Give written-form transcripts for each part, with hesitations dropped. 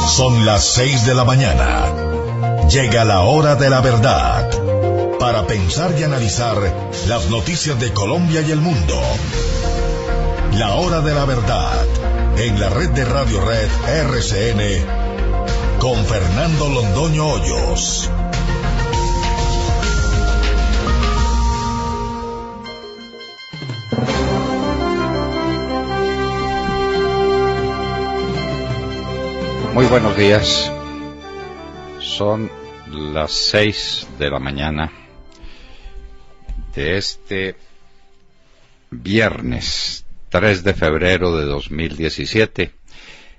Son las 6 de la mañana. Llega la hora de la verdad. Para pensar y analizar las noticias de Colombia y el mundo. La hora de la verdad. En la red de Radio Red RCN. Con Fernando Londoño Hoyos. Muy buenos días. Son las 6 de la mañana de este viernes 3 de febrero de 2017.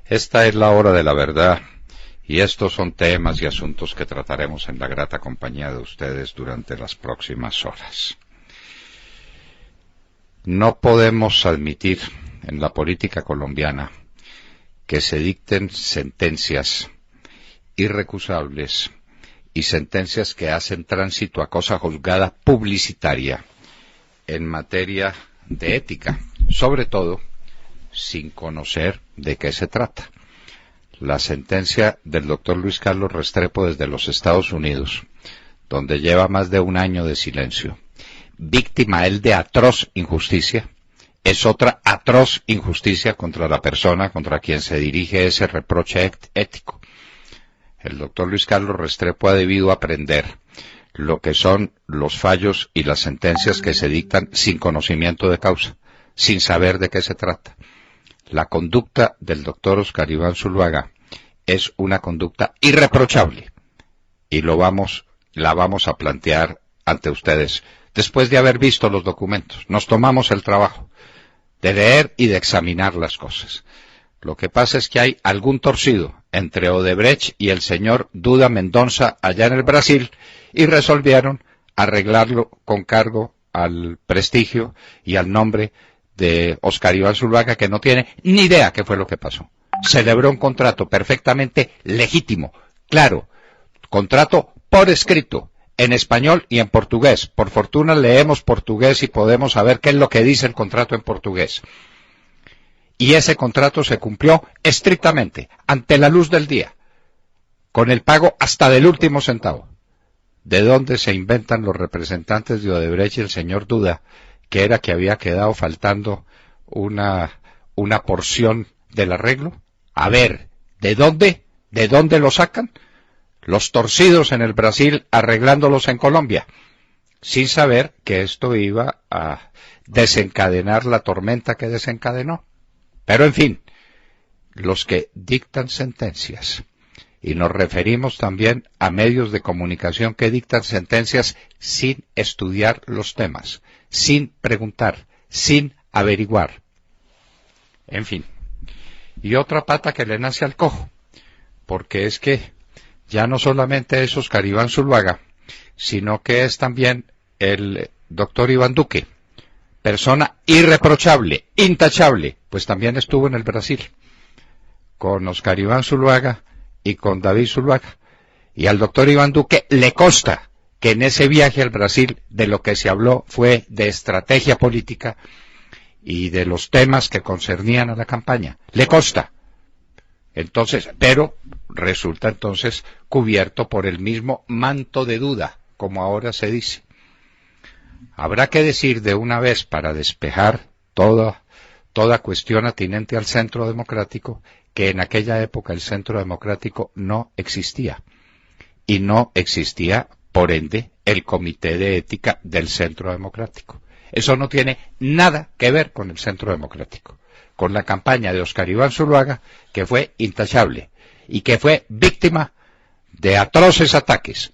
Esta es la hora de la verdad y estos son temas y asuntos que trataremos en la grata compañía de ustedes durante las próximas horas. No podemos admitir en la política colombiana que se dicten sentencias irrecusables y sentencias que hacen tránsito a cosa juzgada publicitaria en materia de ética, sobre todo sin conocer de qué se trata. La sentencia del doctor Luis Carlos Restrepo desde los Estados Unidos, donde lleva más de un año de silencio, víctima él de atroz injusticia, es otra atroz injusticia contra la persona contra quien se dirige ese reproche ético. El doctor Luis Carlos Restrepo ha debido aprender lo que son los fallos y las sentencias que se dictan sin conocimiento de causa, sin saber de qué se trata. La conducta del doctor Oscar Iván Zuluaga es una conducta irreprochable y la vamos a plantear ante ustedes después de haber visto los documentos. Nos tomamos el trabajo de leer y de examinar las cosas. Lo que pasa es que hay algún torcido entre Odebrecht y el señor Duda Mendonça allá en el Brasil y resolvieron arreglarlo con cargo al prestigio y al nombre de Oscar Iván Zuluaga, que no tiene ni idea qué fue lo que pasó. Celebró un contrato perfectamente legítimo, claro, contrato por escrito, en español y en portugués. Por fortuna leemos portugués y podemos saber qué es lo que dice el contrato en portugués. Y ese contrato se cumplió estrictamente, ante la luz del día, con el pago hasta del último centavo. ¿De dónde se inventan los representantes de Odebrecht y el señor Duda, que era que había quedado faltando una porción del arreglo? A ver, ¿de dónde? ¿De dónde lo sacan? Los torcidos en el Brasil arreglándolos en Colombia, sin saber que esto iba a desencadenar la tormenta que desencadenó. Pero en fin, los que dictan sentencias, y nos referimos también a medios de comunicación que dictan sentencias sin estudiar los temas, sin preguntar, sin averiguar. En fin, y otra pata que le nace al cojo, porque es que ya no solamente es Oscar Iván Zuluaga, sino que es también el doctor Iván Duque, persona irreprochable, intachable, pues también estuvo en el Brasil, con Oscar Iván Zuluaga y con David Zuluaga. Y al doctor Iván Duque le consta que en ese viaje al Brasil de lo que se habló fue de estrategia política y de los temas que concernían a la campaña. Le consta. Entonces, pero resulta entonces cubierto por el mismo manto de duda, como ahora se dice. Habrá que decir de una vez, para despejar toda cuestión atinente al Centro Democrático, que en aquella época el Centro Democrático no existía. Y no existía, por ende, el Comité de Ética del Centro Democrático. Eso no tiene nada que ver con el Centro Democrático, con la campaña de Oscar Iván Zuluaga, que fue intachable y que fue víctima de atroces ataques.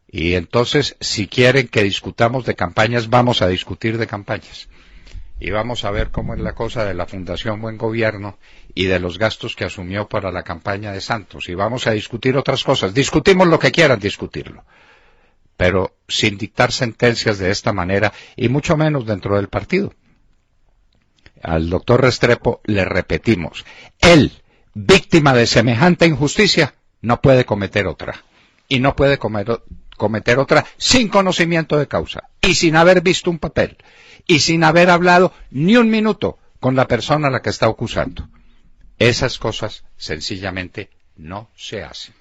Y entonces, si quieren que discutamos de campañas, vamos a discutir de campañas. Y vamos a ver cómo es la cosa de la Fundación Buen Gobierno y de los gastos que asumió para la campaña de Santos. Y vamos a discutir otras cosas. Discutimos lo que quieran discutirlo, pero sin dictar sentencias de esta manera, y mucho menos dentro del partido. Al doctor Restrepo le repetimos, él, víctima de semejante injusticia, no puede cometer otra. Y no puede cometer otra sin conocimiento de causa, y sin haber visto un papel, y sin haber hablado ni un minuto con la persona a la que está acusando. Esas cosas sencillamente no se hacen.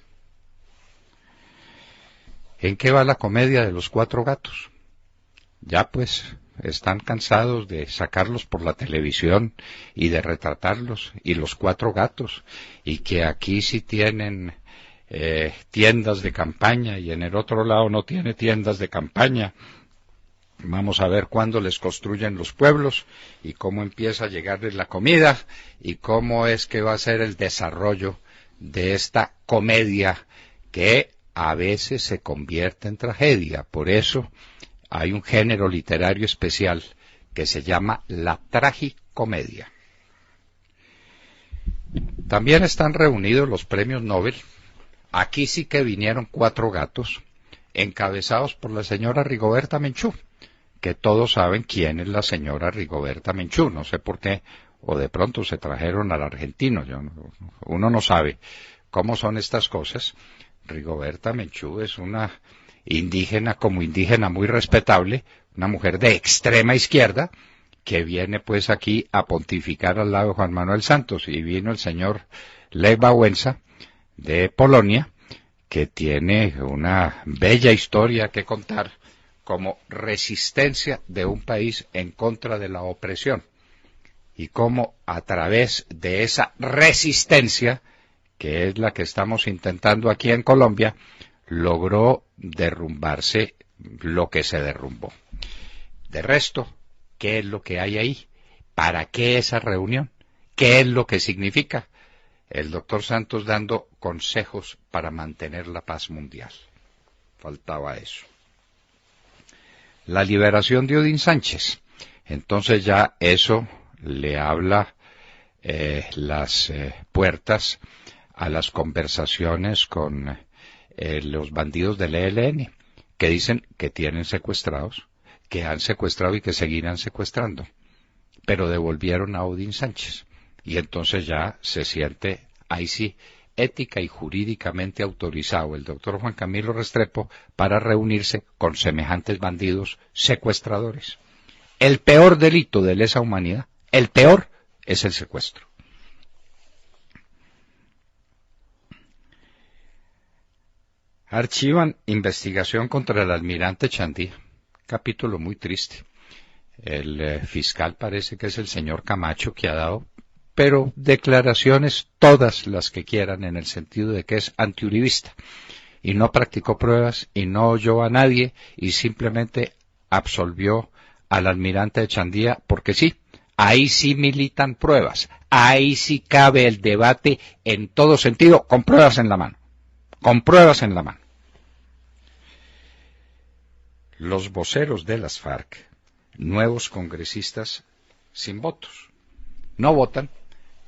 ¿En qué va la comedia de los 4 gatos? Ya pues están cansados de sacarlos por la televisión y de retratarlos, y los 4 gatos, y que aquí sí tienen tiendas de campaña y en el otro lado no tiene tiendas de campaña. Vamos a ver cuándo les construyen los pueblos y cómo empieza a llegarles la comida y cómo es que va a ser el desarrollo de esta comedia que a veces se convierte en tragedia. Por eso hay un género literario especial que se llama la tragicomedia. También están reunidos los premios Nobel. Aquí sí que vinieron 4 gatos, encabezados por la señora Rigoberta Menchú, que todos saben quién es la señora Rigoberta Menchú. No sé por qué, o de pronto se trajeron al argentino. Uno no sabe cómo son estas cosas. Rigoberta Menchú es una indígena, como indígena muy respetable, una mujer de extrema izquierda, que viene pues aquí a pontificar al lado de Juan Manuel Santos, y vino el señor Lech Wałęsa de Polonia, que tiene una bella historia que contar como resistencia de un país en contra de la opresión, y cómo a través de esa resistencia, que es la que estamos intentando aquí en Colombia, logró derrumbarse lo que se derrumbó. De resto, ¿qué es lo que hay ahí? ¿Para qué esa reunión? ¿Qué es lo que significa? El doctor Santos dando consejos para mantener la paz mundial. Faltaba eso. La liberación de Odín Sánchez. Entonces ya eso le habla las puertas a las conversaciones con los bandidos del ELN, que dicen que tienen secuestrados, que han secuestrado y que seguirán secuestrando, pero devolvieron a Odín Sánchez. Y entonces ya se siente, ahí sí, ética y jurídicamente autorizado el doctor Juan Camilo Restrepo para reunirse con semejantes bandidos secuestradores. El peor delito de lesa humanidad, el peor, es el secuestro. Archivan investigación contra el almirante Chandía. Capítulo muy triste. El fiscal parece que es el señor Camacho, que ha dado, pero declaraciones todas las que quieran, en el sentido de que es antiuribista, y no practicó pruebas, y no oyó a nadie, y simplemente absolvió al almirante de Chandía, porque sí, ahí sí militan pruebas, ahí sí cabe el debate en todo sentido, con pruebas en la mano, con pruebas en la mano. Los voceros de las FARC, nuevos congresistas sin votos, no votan,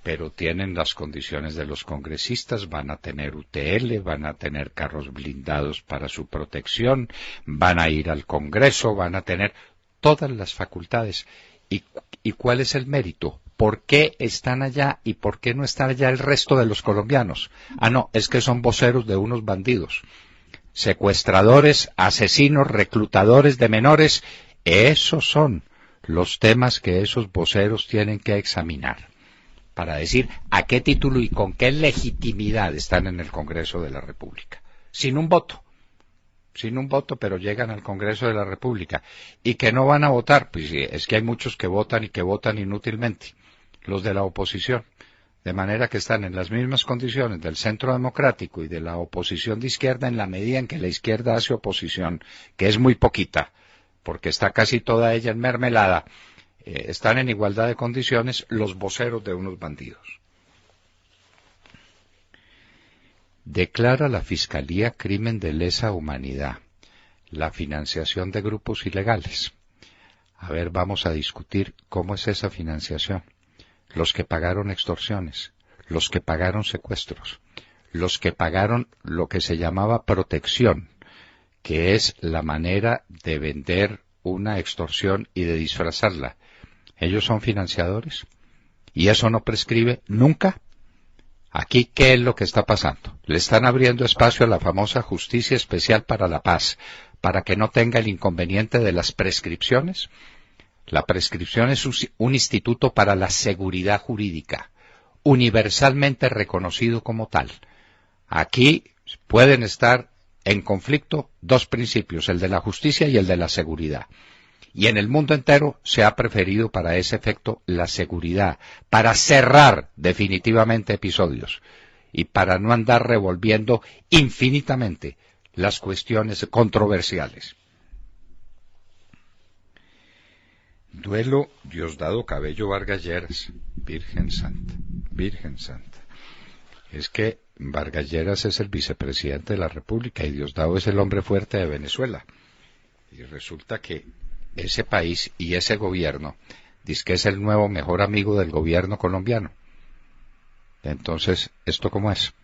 pero tienen las condiciones de los congresistas, van a tener UTL, van a tener carros blindados para su protección, van a ir al Congreso, van a tener todas las facultades. ¿Y cuál es el mérito? ¿Por qué están allá y por qué no están allá el resto de los colombianos? Ah, no, es que son voceros de unos bandidos, secuestradores, asesinos, reclutadores de menores. Esos son los temas que esos voceros tienen que examinar, para decir a qué título y con qué legitimidad están en el Congreso de la República. Sin un voto, pero llegan al Congreso de la República. ¿Y que no van a votar? Pues sí, es que hay muchos que votan y que votan inútilmente, los de la oposición. De manera que están en las mismas condiciones del Centro Democrático y de la oposición de izquierda, en la medida en que la izquierda hace oposición, que es muy poquita, porque está casi toda ella en mermelada. Están en igualdad de condiciones los voceros de unos bandidos. Declara la Fiscalía crimen de lesa humanidad la financiación de grupos ilegales. A ver, vamos a discutir cómo es esa financiación. Los que pagaron extorsiones, los que pagaron secuestros, los que pagaron lo que se llamaba protección, que es la manera de vender una extorsión y de disfrazarla. ¿Ellos son financiadores? ¿Y eso no prescribe nunca? Aquí, ¿qué es lo que está pasando? Le están abriendo espacio a la famosa Justicia Especial para la Paz, para que no tenga el inconveniente de las prescripciones. La prescripción es un instituto para la seguridad jurídica, universalmente reconocido como tal. Aquí pueden estar en conflicto dos principios, el de la justicia y el de la seguridad. Y en el mundo entero se ha preferido para ese efecto la seguridad, para cerrar definitivamente episodios y para no andar revolviendo infinitamente las cuestiones controversiales. Duelo Diosdado Cabello Vargas Lleras, Virgen Santa, Virgen Santa. Es que Vargas Lleras es el vicepresidente de la República y Diosdado es el hombre fuerte de Venezuela. Y resulta que ese país y ese gobierno dice que es el nuevo mejor amigo del gobierno colombiano. Entonces, ¿esto cómo es?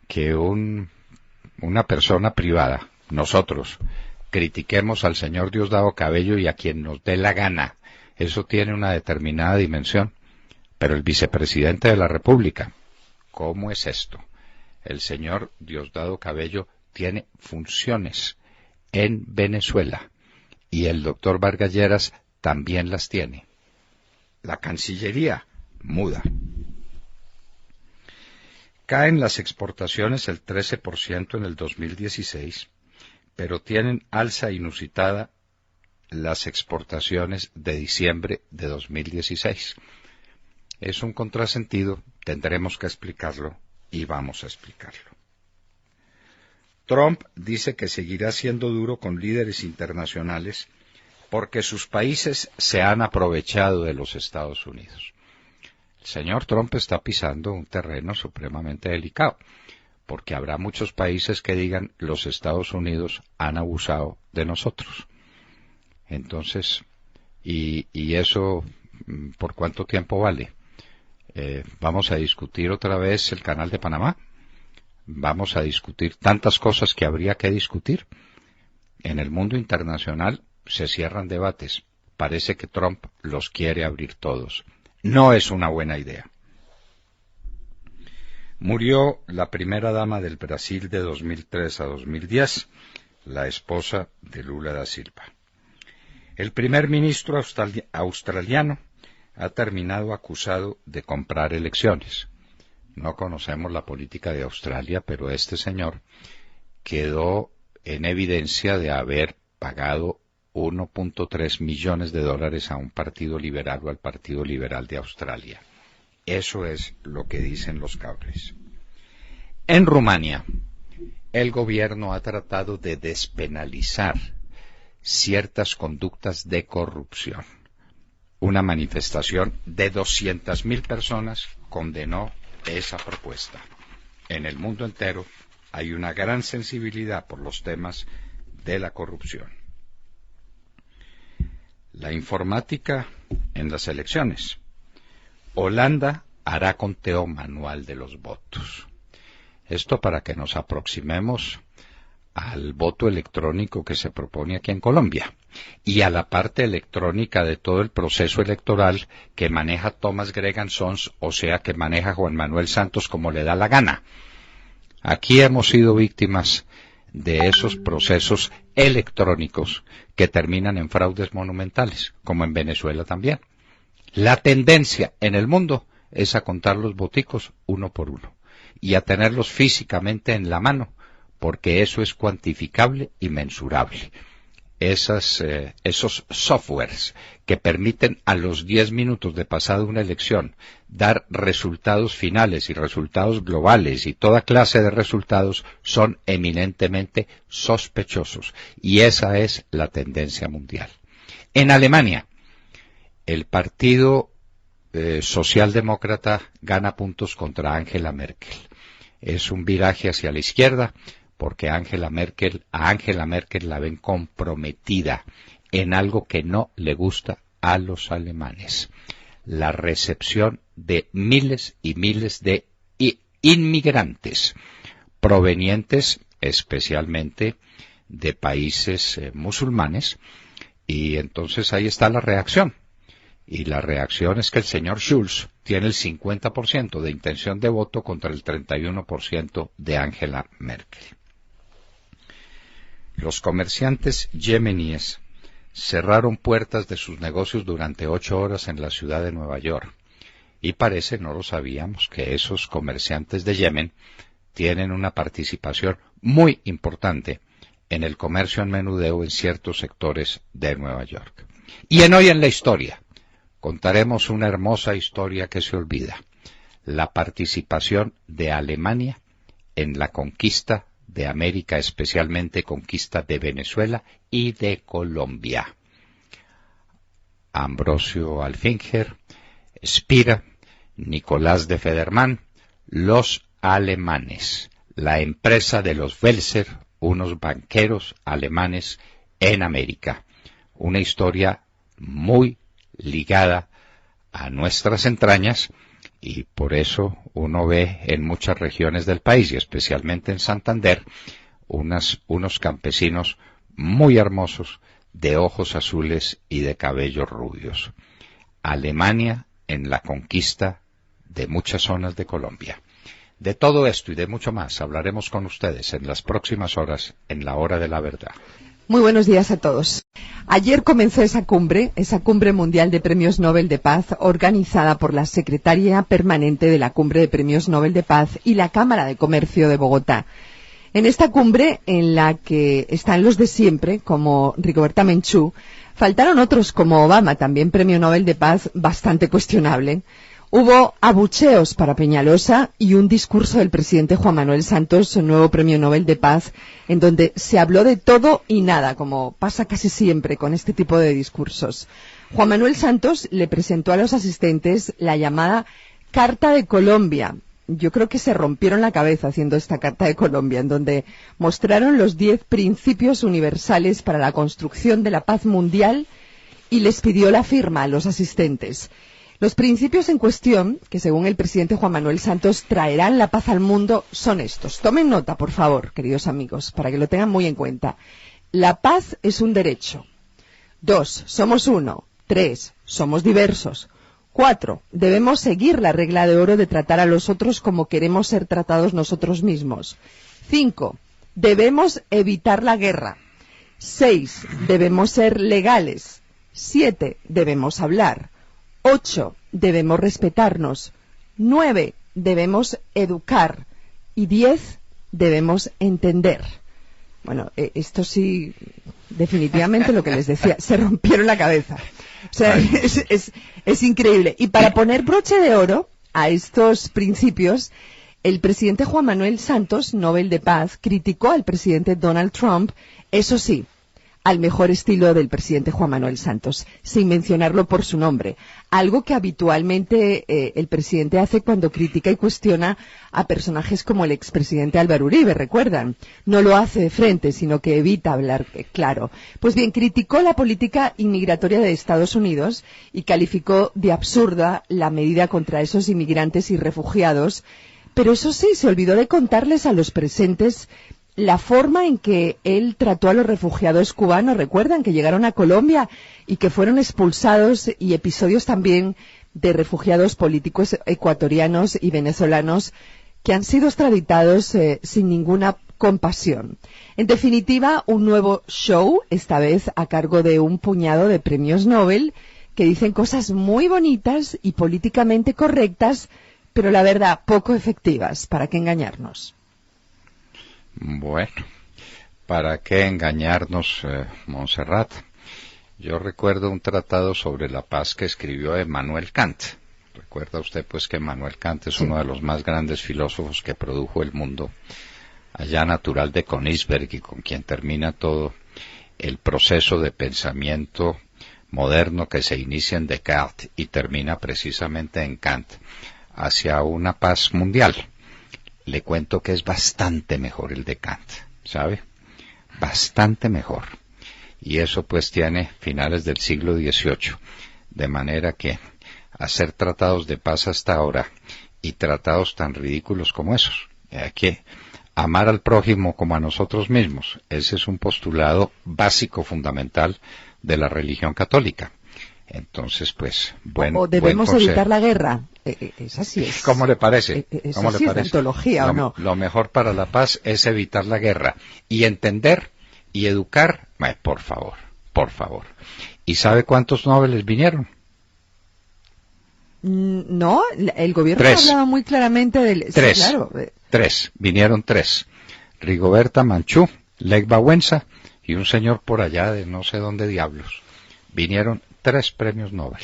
Que una persona privada, nosotros, critiquemos al señor Diosdado Cabello y a quien nos dé la gana. Eso tiene una determinada dimensión. Pero el vicepresidente de la República, ¿cómo es esto? El señor Diosdado Cabello tiene funciones en Venezuela y el doctor Vargas Lleras también las tiene. La Cancillería, muda. Caen las exportaciones el 13% en el 2016, pero tienen alza inusitada las exportaciones de diciembre de 2016. Es un contrasentido, tendremos que explicarlo y vamos a explicarlo. Trump dice que seguirá siendo duro con líderes internacionales porque sus países se han aprovechado de los Estados Unidos. El señor Trump está pisando un terreno supremamente delicado, porque habrá muchos países que digan los Estados Unidos han abusado de nosotros. Entonces, ¿y eso por cuánto tiempo vale? ¿Vamos a discutir otra vez el Canal de Panamá? ¿Vamos a discutir tantas cosas que habría que discutir? En el mundo internacional se cierran debates. Parece que Trump los quiere abrir todos. No es una buena idea. Murió la primera dama del Brasil de 2003 a 2010, la esposa de Lula da Silva. El primer ministro australiano ha terminado acusado de comprar elecciones. No conocemos la política de Australia, pero este señor quedó en evidencia de haber pagado 1.3 millones de dólares a un partido liberal o al Partido Liberal de Australia. Eso es lo que dicen los cables. En Rumania, el gobierno ha tratado de despenalizar ciertas conductas de corrupción. Una manifestación de 200.000 personas condenó esa propuesta. En el mundo entero hay una gran sensibilidad por los temas de la corrupción. La informática en las elecciones. Holanda hará conteo manual de los votos. Esto para que nos aproximemos al voto electrónico que se propone aquí en Colombia y a la parte electrónica de todo el proceso electoral que maneja Thomas Gregan Sons, o sea, que maneja Juan Manuel Santos como le da la gana. Aquí hemos sido víctimas de esos procesos electrónicos que terminan en fraudes monumentales, como en Venezuela también. La tendencia en el mundo es a contar los voticos uno por uno y a tenerlos físicamente en la mano, porque eso es cuantificable y mensurable. Esos softwares que permiten a los 10 minutos de pasada una elección dar resultados finales y resultados globales y toda clase de resultados son eminentemente sospechosos, y esa es la tendencia mundial. En Alemania, el partido socialdemócrata gana puntos contra Angela Merkel. Es un viraje hacia la izquierda, porque a Angela Merkel la ven comprometida en algo que no le gusta a los alemanes: la recepción de miles y miles de inmigrantes provenientes especialmente de países musulmanes, y entonces ahí está la reacción. Y la reacción es que el señor Schulz tiene el 50% de intención de voto contra el 31% de Angela Merkel. Los comerciantes yemeníes cerraron puertas de sus negocios durante 8 horas en la ciudad de Nueva York Y parece, no lo sabíamos, que esos comerciantes de Yemen tienen una participación muy importante en el comercio en menudeo en ciertos sectores de Nueva York. Y en Hoy en la Historia contaremos una hermosa historia que se olvida: la participación de Alemania en la conquista de América, especialmente conquista de Venezuela y de Colombia. Ambrosio Alfinger, Spira, Nicolás de Federman, los alemanes, la empresa de los Welser, unos banqueros alemanes en América. Una historia muy ligada a nuestras entrañas, y por eso uno ve en muchas regiones del país, y especialmente en Santander, unos campesinos muy hermosos, de ojos azules y de cabellos rubios. Alemania en la conquista de muchas zonas de Colombia. De todo esto y de mucho más hablaremos con ustedes en las próximas horas en la Hora de la Verdad. Muy buenos días a todos. Ayer comenzó esa cumbre mundial de premios Nobel de Paz, organizada por la Secretaría Permanente de la Cumbre de Premios Nobel de Paz y la Cámara de Comercio de Bogotá. En esta cumbre, en la que están los de siempre, como Rigoberta Menchú, faltaron otros como Obama, también premio Nobel de Paz, bastante cuestionable. Hubo abucheos para Peñalosa y un discurso del presidente Juan Manuel Santos, nuevo premio Nobel de Paz, en donde se habló de todo y nada, como pasa casi siempre con este tipo de discursos. Juan Manuel Santos le presentó a los asistentes la llamada Carta de Colombia. Yo creo que se rompieron la cabeza haciendo esta Carta de Colombia, en donde mostraron los 10 principios universales para la construcción de la paz mundial y les pidió la firma a los asistentes. Los principios en cuestión, que según el presidente Juan Manuel Santos traerán la paz al mundo, son estos. Tomen nota, por favor, queridos amigos, para que lo tengan muy en cuenta. La paz es un derecho. 2. Somos uno. 3. Somos diversos. 4. Debemos seguir la regla de oro de tratar a los otros como queremos ser tratados nosotros mismos. 5. Debemos evitar la guerra. 6. Debemos ser legales. 7. Debemos hablar. 8. Debemos respetarnos. 9. Debemos educar. Y 10. Debemos entender. Bueno, esto sí, definitivamente lo que les decía, se rompieron la cabeza. O sea, es increíble. Y para poner broche de oro a estos principios, el presidente Juan Manuel Santos, Nobel de Paz, criticó al presidente Donald Trump, eso sí, al mejor estilo del presidente Juan Manuel Santos, sin mencionarlo por su nombre, algo que habitualmente el presidente hace cuando critica y cuestiona a personajes como el expresidente Álvaro Uribe, ¿recuerdan? No lo hace de frente, sino que evita hablar claro. Pues bien, criticó la política inmigratoria de Estados Unidos y calificó de absurda la medida contra esos inmigrantes y refugiados, pero eso sí, se olvidó de contarles a los presentes la forma en que él trató a los refugiados cubanos. Recuerdan que llegaron a Colombia y que fueron expulsados, y episodios también de refugiados políticos ecuatorianos y venezolanos que han sido extraditados sin ninguna compasión. En definitiva, un nuevo show, esta vez a cargo de un puñado de premios Nobel que dicen cosas muy bonitas y políticamente correctas, pero la verdad, poco efectivas. ¿Para qué engañarnos? Bueno, ¿para qué engañarnos, Montserrat? Yo recuerdo un tratado sobre la paz que escribió Emmanuel Kant. Recuerda usted pues que Emmanuel Kant es uno de los más grandes filósofos que produjo el mundo, allá natural de Königsberg, y con quien termina todo el proceso de pensamiento moderno que se inicia en Descartes y termina precisamente en Kant, hacia una paz mundial. Le cuento que es bastante mejor el de Kant, ¿sabe? Bastante mejor. Y eso pues tiene finales del siglo XVIII. De manera que hacer tratados de paz hasta ahora y tratados tan ridículos como esos, hay que amar al prójimo como a nosotros mismos. Ese es un postulado básico, fundamental de la religión católica. Entonces, pues, o debemos evitar la guerra. Esa sí es. ¿Cómo le parece? ¿Cómo le parece? ¿Es antología o no? Lo mejor para la paz es evitar la guerra y entender y educar. Por favor, por favor. ¿Y sabe cuántos Nobeles vinieron? No, el gobierno Tres. hablaba muy claramente del... Tres. Sí, claro. Vinieron tres. Rigoberta Manchú, Lech Wałęsa y un señor por allá de no sé dónde diablos. Vinieron 3 premios Nobel.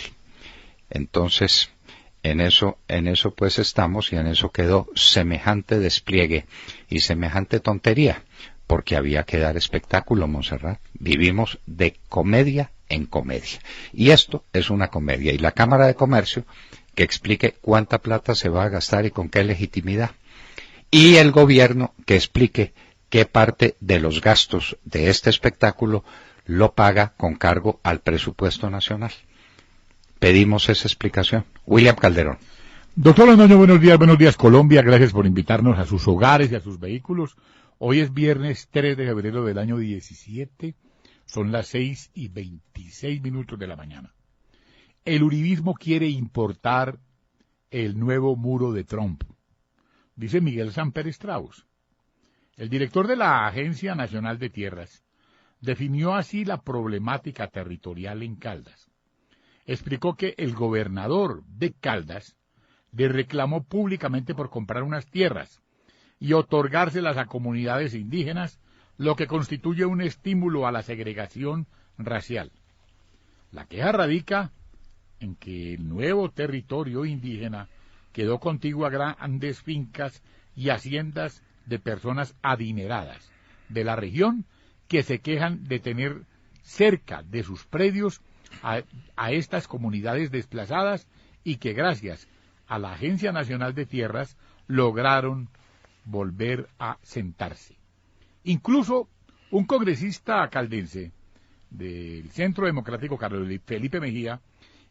Entonces, en eso pues estamos, y en eso quedó semejante despliegue y semejante tontería, porque había que dar espectáculo, Montserrat. Vivimos de comedia en comedia. Y esto es una comedia. Y la Cámara de Comercio, que explique cuánta plata se va a gastar y con qué legitimidad. Y el gobierno, que explique qué parte de los gastos de este espectáculo lo paga con cargo al presupuesto nacional. Pedimos esa explicación. William Calderón. Doctor Londoño, buenos días Colombia, gracias por invitarnos a sus hogares y a sus vehículos. Hoy es viernes 3 de febrero del año 17, son las 6:26 de la mañana. El uribismo quiere importar el nuevo muro de Trump, dice Miguel Samper Strauss. El director de la Agencia Nacional de Tierras definió así la problemática territorial en Caldas. Explicó que el gobernador de Caldas le reclamó públicamente por comprar unas tierras y otorgárselas a comunidades indígenas, lo que constituye un estímulo a la segregación racial. La queja radica en que el nuevo territorio indígena quedó contiguo a grandes fincas y haciendas de personas adineradas de la región que se quejan de tener cerca de sus predios a estas comunidades desplazadas y que gracias a la Agencia Nacional de Tierras lograron volver a sentarse. Incluso un congresista caldense del Centro Democrático, Carlos Felipe Mejía,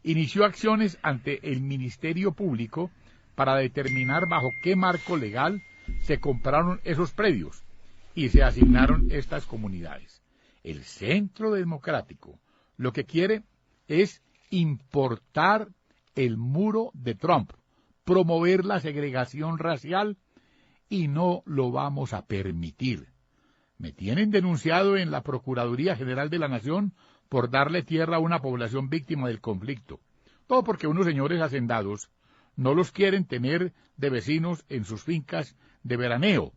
inició acciones ante el Ministerio Público para determinar bajo qué marco legal se compraron esos predios y se asignaron estas comunidades. El Centro Democrático lo que quiere es importar el muro de Trump, promover la segregación racial, y no lo vamos a permitir. Me tienen denunciado en la Procuraduría General de la Nación por darle tierra a una población víctima del conflicto. Todo porque unos señores hacendados no los quieren tener de vecinos en sus fincas de veraneo,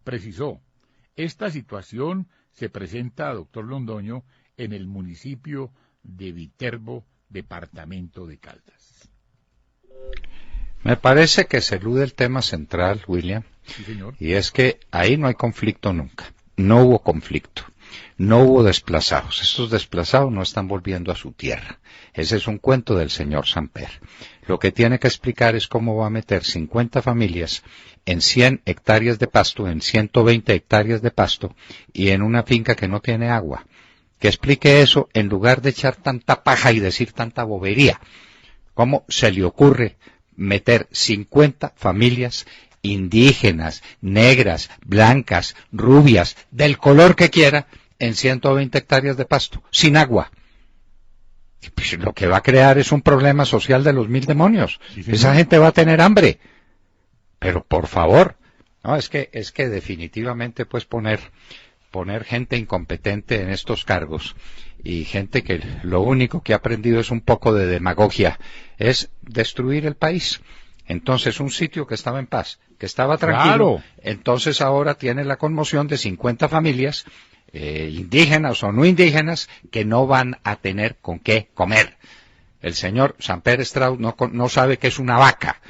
precisó. Esta situación se presenta, doctor Londoño, en el municipio de Viterbo, departamento de Caldas. Me parece que se elude el tema central, William, Sí, señor. y es que ahí no hay conflicto nunca. No hubo conflicto, no hubo desplazados. Estos desplazados no están volviendo a su tierra. Ese es un cuento del señor Samper. Lo que tiene que explicar es cómo va a meter 50 familias en 100 hectáreas de pasto, en 120 hectáreas de pasto, y en una finca que no tiene agua. Que explique eso en lugar de echar tanta paja y decir tanta bobería. ¿Cómo se le ocurre meter 50 familias indígenas, negras, blancas, rubias, del color que quiera, en 120 hectáreas de pasto, sin agua? Pues lo que va a crear es un problema social de los 1000 demonios. Sí, esa gente va a tener hambre. Pero por favor, no, es que definitivamente pues poner gente incompetente en estos cargos y gente que lo único que ha aprendido es un poco de demagogia, es destruir el país. Entonces un sitio que estaba en paz, que estaba tranquilo, Claro. Entonces ahora tiene la conmoción de 50 familias, indígenas o no indígenas, que no van a tener con qué comer. El señor Samper Strauss no sabe qué es una vaca,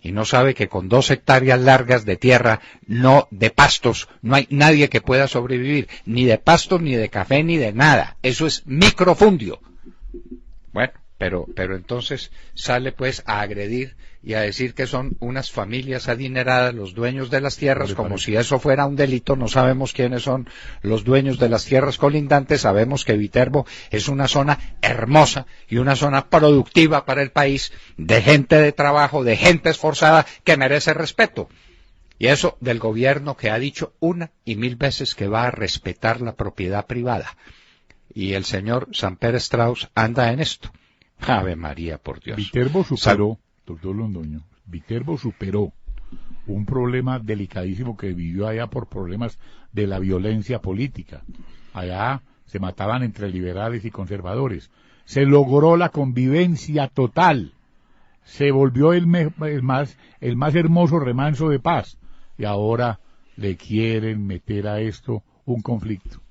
y no sabe que con 2 hectáreas largas de tierra, no de pastos, no hay nadie que pueda sobrevivir, ni de pastos, ni de café, ni de nada. Eso es microfundio. Bueno, pero entonces sale pues a agredir y a decir que son unas familias adineradas los dueños de las tierras, como si eso fuera un delito. No sabemos quiénes son los dueños de las tierras colindantes. Sabemos que Viterbo es una zona hermosa y una zona productiva para el país, de gente de trabajo, de gente esforzada, que merece respeto. Y eso del gobierno, que ha dicho 1 y 1000 veces que va a respetar la propiedad privada. Y el señor Samper Strauss anda en esto. Ave María, por Dios. Viterbo superó, doctor Londoño, Viterbo superó un problema delicadísimo que vivió allá por problemas de la violencia política. Allá se mataban entre liberales y conservadores. Se logró la convivencia total. se volvió el más hermoso remanso de paz, y ahora le quieren meter a esto un conflicto.